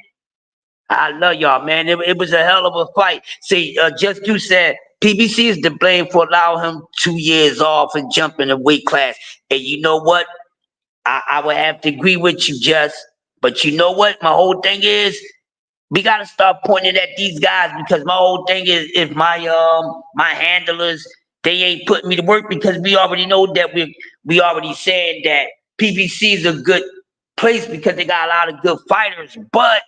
It was a hell of a fight. See, Just You said PBC is to blame for allowing him 2 years off and jumping a weight class. And you know what? I would have to agree with you, Just. But you know what? My whole thing is we got to start pointing at these guys because my whole thing is if my handlers, they ain't putting me to work because we already know that we already said that PBC is a good place because they got a lot of good fighters, but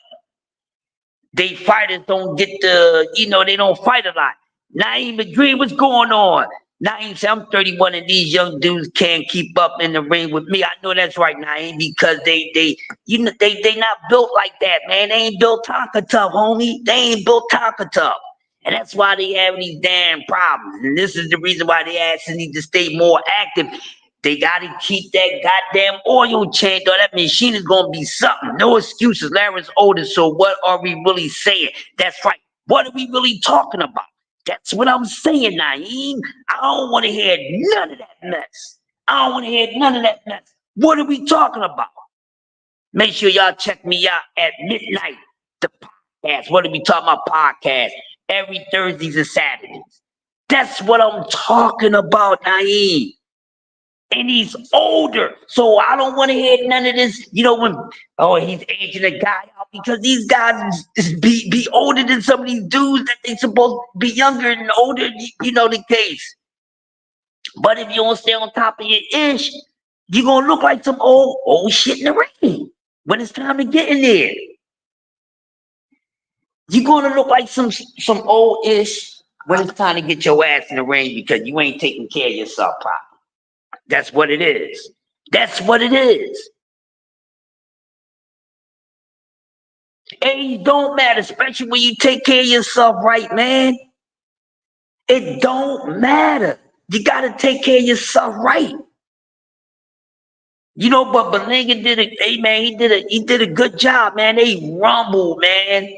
they fighters don't get they don't fight a lot. Naeem agree what's going on. Naeem said, I'm 31 and these young dudes can't keep up in the ring with me. I know that's right, Naeem, because they not built like that, man. They ain't built Tonka tough, homie. They ain't built Tonka tough. And that's why they have these damn problems. And this is the reason why they actually need to stay more active. They gotta keep that goddamn oil change, or that machine is gonna be something. No excuses. Larry's older, so what are we really saying? That's right. What are we really talking about? That's what I'm saying, Naeem. I don't want to hear none of that mess. I don't want to hear none of that mess. What are we talking about? Make sure y'all check me out at midnight, the podcast. What are we talking about? Podcast every Thursdays and Saturdays. That's what I'm talking about, Naeem. And he's older, so I don't want to hear none of this. You know, when he's aging a guy out, because these guys be older than some of these dudes that they supposed to be younger and older. You know the case. But if you don't stay on top of your ish, you're gonna look like some old shit in the ring when it's time to get in there. You're gonna look like some old ish when it's time to get your ass in the ring because you ain't taking care of yourself properly. That's what it is. That's what it is. Age don't matter, especially when you take care of yourself right, man. It don't matter. You gotta take care of yourself right. You know, but Berlanga did it. Hey man, he did a good job, man. They rumbled, man.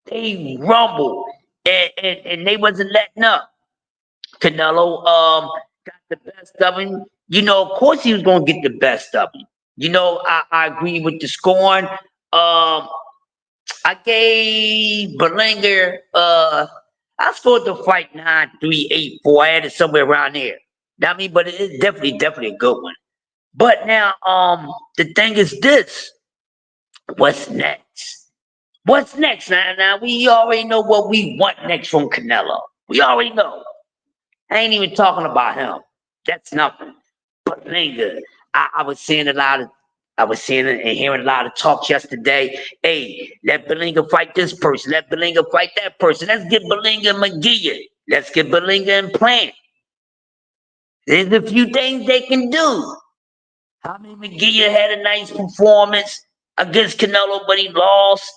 They rumbled, and they wasn't letting up. Canelo got the best of him. You know, of course he was gonna get the best of him. You know, I agree with the scoring. I gave Berlanga I scored the fight 9-3, 8-4. I had it somewhere around there. I mean, but it's definitely a good one. But now, the thing is this: what's next? What's next? Now we already know what we want next from Canelo. We already know. I ain't even talking about him. That's nothing. But Berlanga, I was seeing and hearing a lot of talks yesterday. Hey, let Berlanga fight this person. Let Berlanga fight that person. Let's get Berlanga and McGee. Let's get Berlanga and Plant. There's a few things they can do. I mean, McGee had a nice performance against Canelo, but he lost.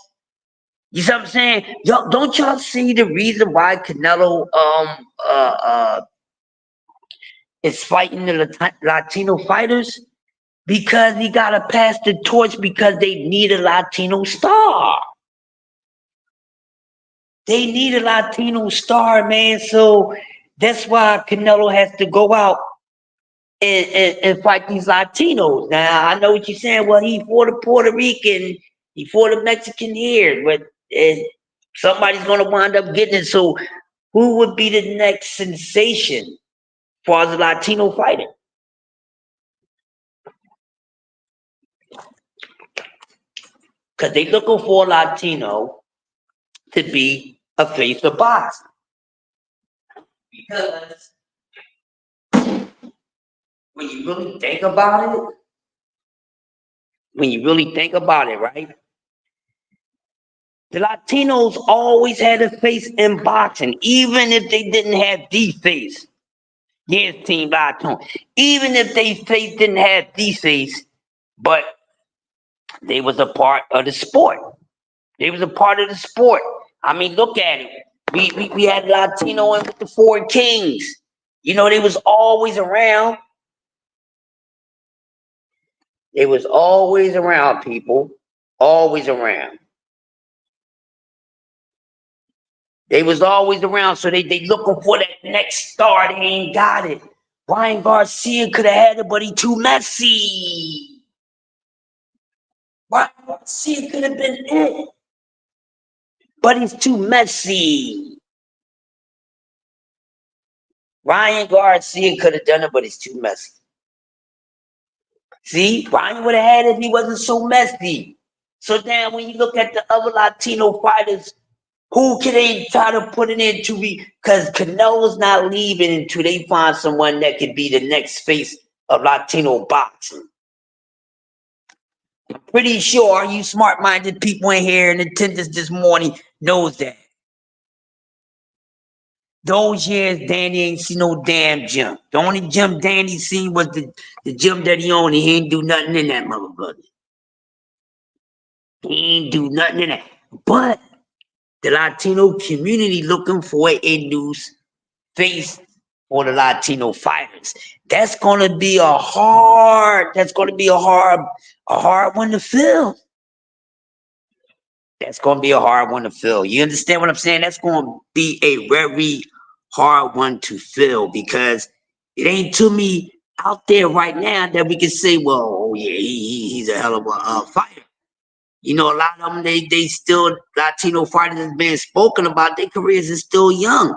You see what I'm saying? Don't y'all see the reason why Canelo is fighting the Latino fighters? Because he gotta pass the torch because they need a Latino star. They need a Latino star, man. So that's why Canelo has to go out and fight these Latinos. Now I know what you're saying. Well, he fought a Puerto Rican, he fought a Mexican here, but somebody's gonna wind up getting it. So who would be the next sensation for the Latino fighter? Because they looking for a Latino to be a face of boxing. Because when you really think about it, right? The Latinos always had a face in boxing, even if they didn't have the face. Yes, Team Latino. Even if they face didn't have the face, but they was a part of the sport. They was a part of the sport. I mean, look at it. We had Latino in with the Four Kings. You know, they was always around. They was always around, people. Always around. They was always around, so they looking for that next star. They ain't got it. Ryan Garcia could have had it, but he too messy. Ryan Garcia could have been it, but he's too messy. Ryan Garcia could have done it, but he's too messy. See, Ryan would have had it if he wasn't so messy. So now when you look at the other Latino fighters, who can they try to put it into? Because Canelo's not leaving until they find someone that could be the next face of Latino boxing. I'm pretty sure you smart-minded people in here in attendance this morning knows that. Those years, Danny ain't seen no damn gym. The only gym Danny seen was the gym that he owned, and he ain't do nothing in that motherfucker. He ain't do nothing in that. But the Latino community looking for a new face for the Latino fighters. That's gonna be a hard one to fill. That's gonna be a hard one to fill. You understand what I'm saying? That's gonna be a very hard one to fill because it ain't too many out there right now that we can say, well, oh yeah, he's a hell of a fighter. You know, a lot of them, they still, Latino fighters that's been spoken about, their careers is still young.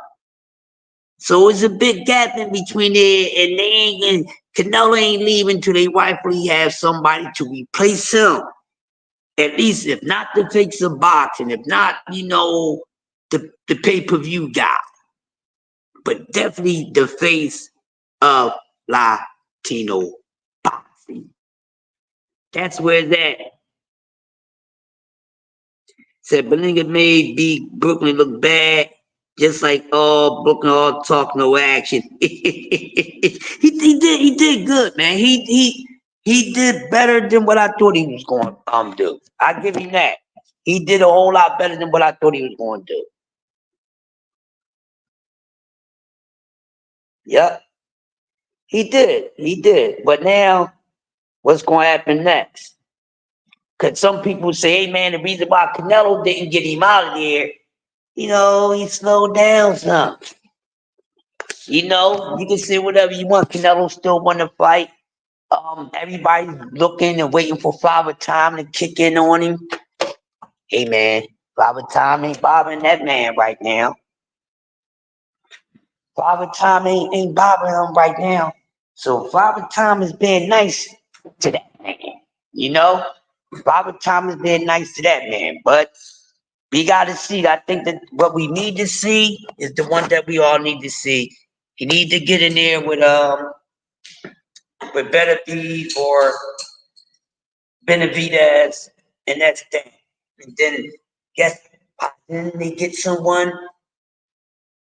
So it's a big gap in between there, and Canelo ain't leaving till they rightfully have somebody to replace him. At least, if not the face of boxing, if not, you know, the pay-per-view guy, but definitely the face of Latino boxing. That's where it's at. Said Berlanga made beat Brooklyn look bad, just like Brooklyn all talk, no action. he did good, man. He did better than what I thought he was going to do. I give him that. He did a whole lot better than what I thought he was going to do. Yep. He did. But now, what's going to happen next? Because some people say, hey, man, the reason why Canelo didn't get him out of there, you know, he slowed down some. You know, you can say whatever you want. Canelo still won the fight. Everybody's looking and waiting for Father Time to kick in on him. Hey, man, Father Time ain't bothering that man right now. Father Time ain't bothering him right now. So Father Time is being nice to that man, you know? Father Time is being nice to that man, but we got to see. I think that what we need to see is the one that we all need to see. You need to get in there with Better Beef or Benavidez, and that's that. And then then they get someone.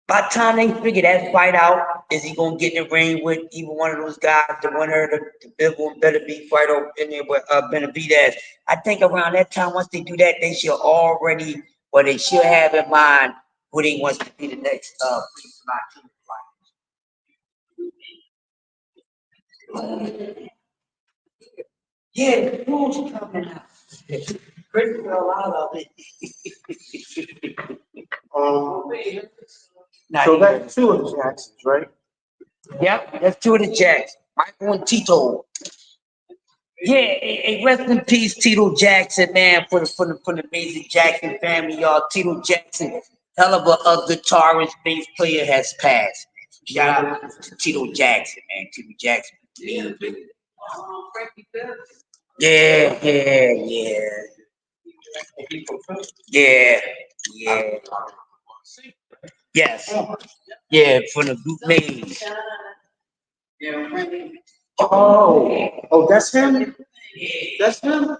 By the time they figure that fight out, is he gonna get in the ring with either one of those guys, the winner of the big one, Better Beef fight over in there with Benavidez? I think around that time, once they do that, they should already, or they should have in mind who they wants to be the next yeah, the rules coming out. Pretty a lot of it. So that's two of the Jacksons, right? Yep, that's two of the Jacksons. Michael and Tito. Yeah, hey, rest in peace, Tito Jackson, man, for the Major Jackson family, y'all. Tito Jackson, hell of a guitarist, bass player, has passed. Shout out to Tito Jackson, man. Tito Jackson. Yeah. Yes. Yeah, from the group Maze. Oh, that's him? That's him? I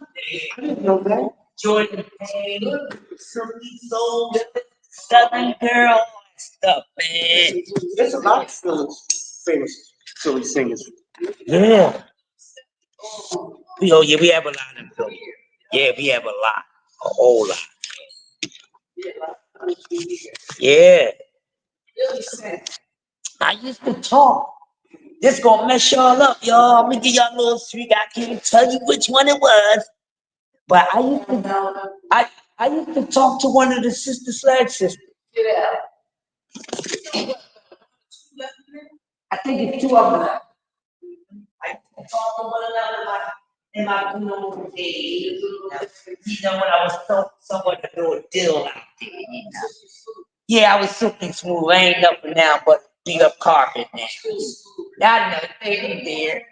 didn't know that. Jordan Payne, Silky Soul, Southern Girl, stuff, man. There's a lot of famous Philly singers. Yeah. We have a lot of them Philly. Yeah, we have a lot. A whole lot. Yeah. I used to talk. This gonna mess y'all up, y'all. I'm gonna give y'all a little streak. I can't tell you which one it was. But I used to talk to one of the Sister Sledge sisters. I think it's two of them. I talked to one another in my days. You know, when I was somewhat a little deal out there, you know. Yeah, I was silky smooth. I ain't up and down, but beat up carpet now. Not another thing there.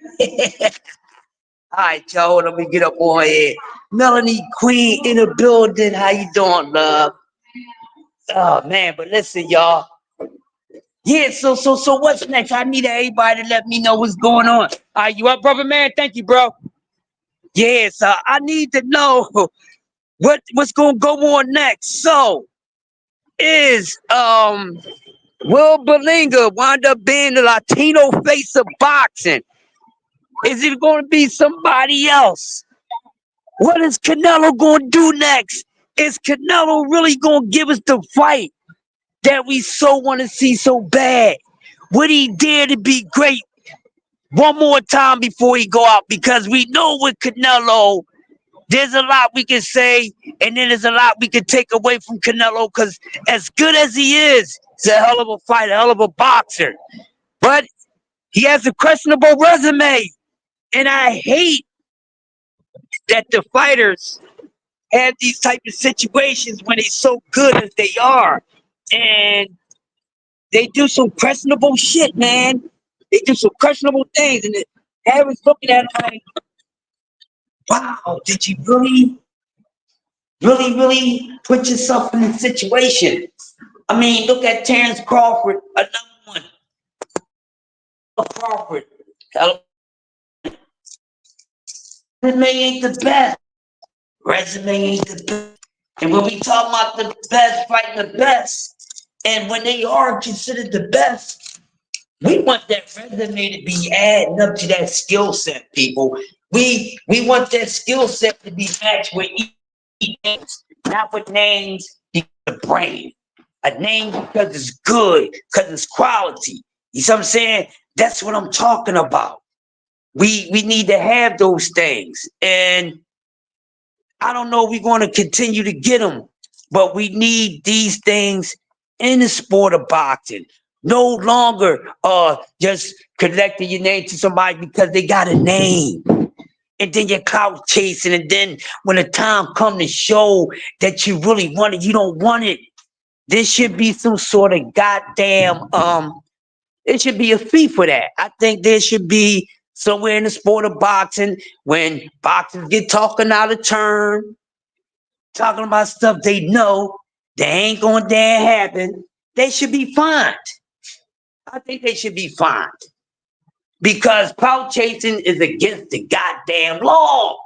All right, y'all, let me get up on here. Melanie Queen in the building. How you doing, love? Oh man, but listen, y'all. Yeah, so what's next? I need everybody to let me know what's going on. All right, you up, brother man? Thank you, bro. Yeah, so I need to know what's gonna go on next. So is Will Berlanga wind up being the Latino face of boxing? Is it going to be somebody else? What is Canelo going to do next? Is Canelo really going to give us the fight that we so want to see so bad? would he dare to be great one more time before he go out? Because we know with Canelo, there's a lot we can say, and then there's a lot we can take away from Canelo, because as good as he is, he's a hell of a fighter, a hell of a boxer. But he has a questionable resume. And I hate that the fighters have these type of situations when they're so good as they are. And they do some questionable shit, man. They do some questionable things. And Harry's looking at him like, wow, did you really put yourself in this situation? I mean, look at Terrence Crawford, another one. Crawford. Resume ain't the best. Resume ain't the best. And when we talk about the best fighting the best, and when they are considered the best, we want that resume to be adding up to that skill set, people. We want that skill set to be matched with names, not with names because of the brain. A name because it's good, because it's quality. You see what I'm saying? That's what I'm talking about. We need to have those things. And I don't know if we're going to continue to get them, but we need these things in the sport of boxing. No longer just connecting your name to somebody because they got a name. And then you're clout chasing. And then when the time comes to show that you really want it, you don't want it. There should be some sort of goddamn, it should be a fee for that. I think there should be somewhere in the sport of boxing when boxers get talking out of turn, talking about stuff they know they ain't gonna dare happen, they should be fined. I think they should be fined. Because clout chasing is against the goddamn law.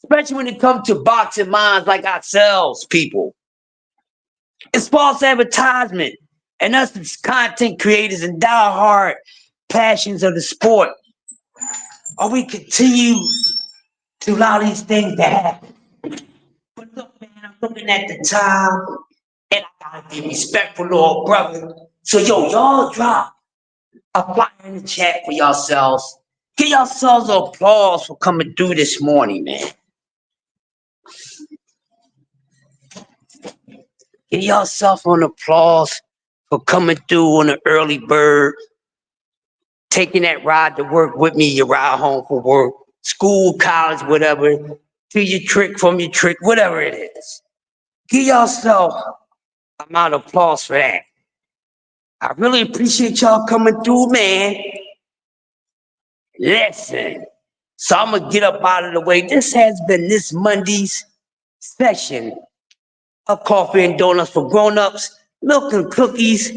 Especially when it comes to boxing minds like ourselves, people. It's false advertisement. And us as content creators and diehard passions of the sport, or we continue to allow these things to happen. But look, man, I'm looking at the time, and I gotta be respectful, Lord brother. So, y'all drop a flyer in the chat for yourselves. Give yourselves applause for coming through this morning, man. Give yourself an applause for coming through on the early bird, taking that ride to work with me, your ride home from work, school, college, whatever, to your trick, from your trick, whatever it is. Give yourself an amount of applause for that. I really appreciate y'all coming through, man. Listen, so I'm gonna get up out of the way. This has been this Monday's session of Coffee and Donuts for Grown-Ups, Milk and Cookies.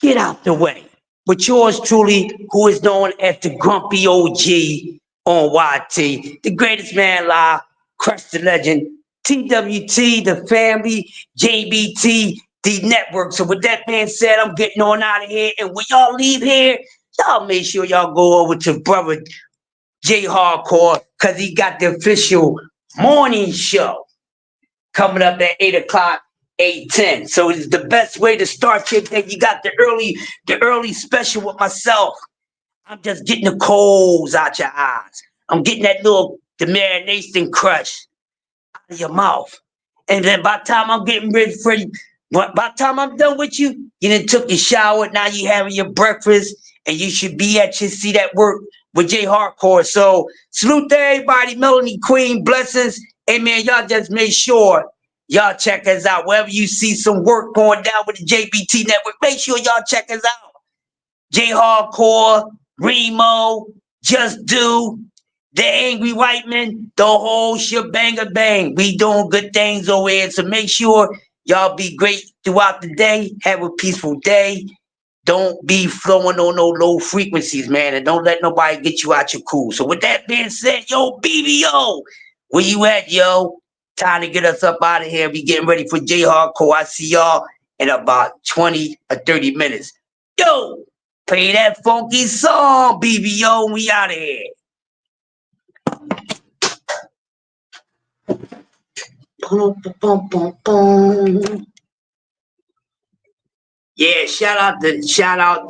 Get out the way. With yours truly, who is known as the Grumpy OG on YT, the greatest man alive, Crush the Legend, TWT, the family, JBT, the network. So with that being said, I'm getting on out of here. And when y'all leave here, y'all make sure y'all go over to brother J Hardcore, because he got the official morning show coming up at 8 o'clock, 8:10. So it's the best way to start your day. You got the early special with myself. I'm just getting the coals out your eyes. I'm getting the marination crush out of your mouth. And then by the time I'm getting ready for you, by the time I'm done with you, you done took your shower, now you having your breakfast, and you should be at your seat at work with J Hardcore. So salute to everybody, Melanie Queen, blessings. Hey man, y'all just make sure y'all check us out. Wherever you see some work going down with the JBT network, make sure y'all check us out. J Hardcore, Remo, Just Do, The Angry White Man, the whole shebang bang. We doing good things over here. So make sure y'all be great throughout the day. Have a peaceful day. Don't be flowing on no low frequencies, man. And don't let nobody get you out your cool. So with that being said, yo, BBO, where you at, yo? Time to get us up out of here. We getting ready for J Hardcore. I see y'all in about 20 or 30 minutes. Yo, play that funky song, BBO. We out of here. Boom, boom, boom, boom. Yeah, shout out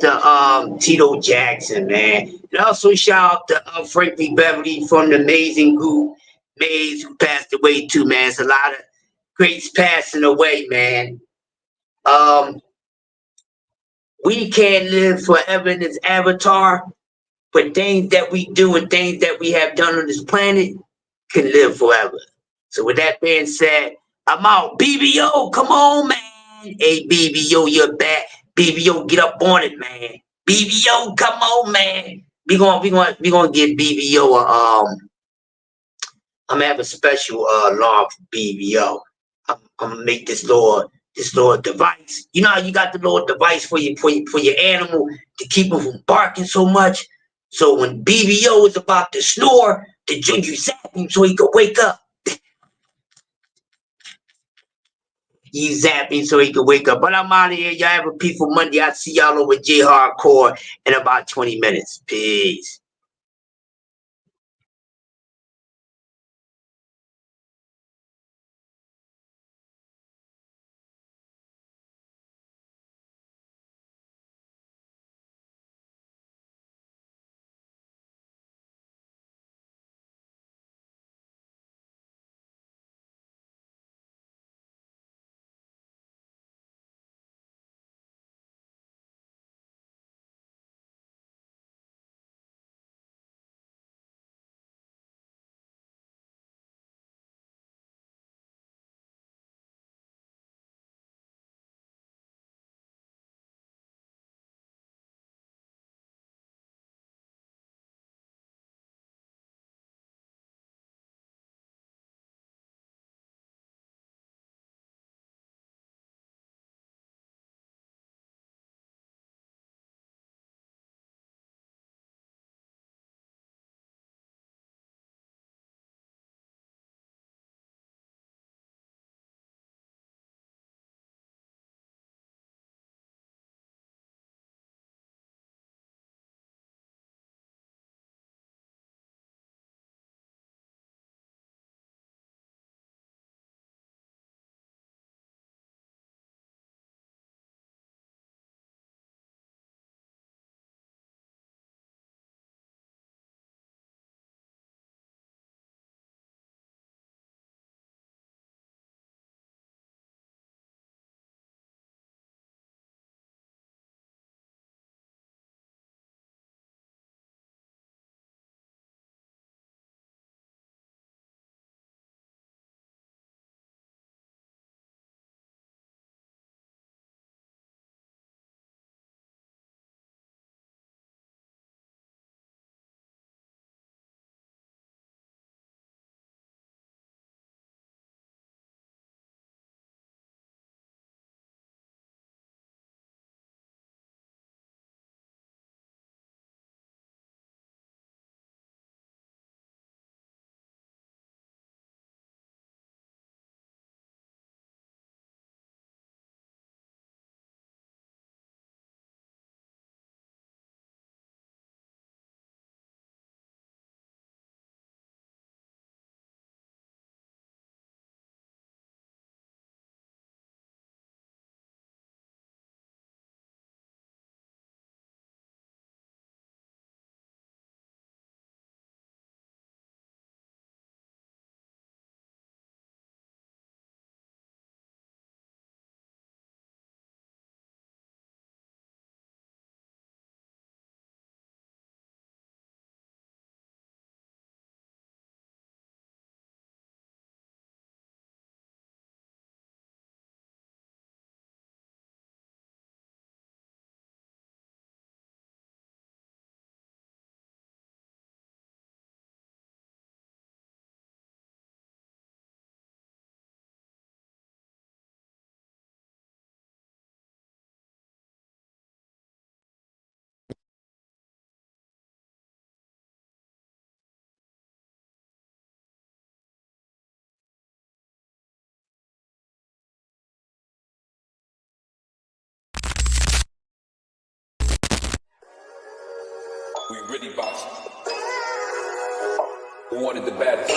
to Tito Jackson, man. And also shout out to Frankie Beverly from the amazing group Maze, who passed away too, man. It's a lot of greats passing away, man. We can't live forever in this avatar, but things that we do and things that we have done on this planet can live forever. So with that being said, I'm out. BBO, come on, man. Hey, BBO, you're back. BBO, get up on it, man. BBO, come on, man. We gonna give BBO I'm gonna have a special law for BBO. I'm gonna make this little device. You know how you got the little device for your animal to keep him from barking so much. So when BBO is about to snore, you zap him so he can wake up. You zap him so he can wake up. But I'm out of here. Y'all have a peaceful Monday. I'll see y'all over J Hardcore in about 20 minutes. Peace. We really boxing. Who wanted the baddest?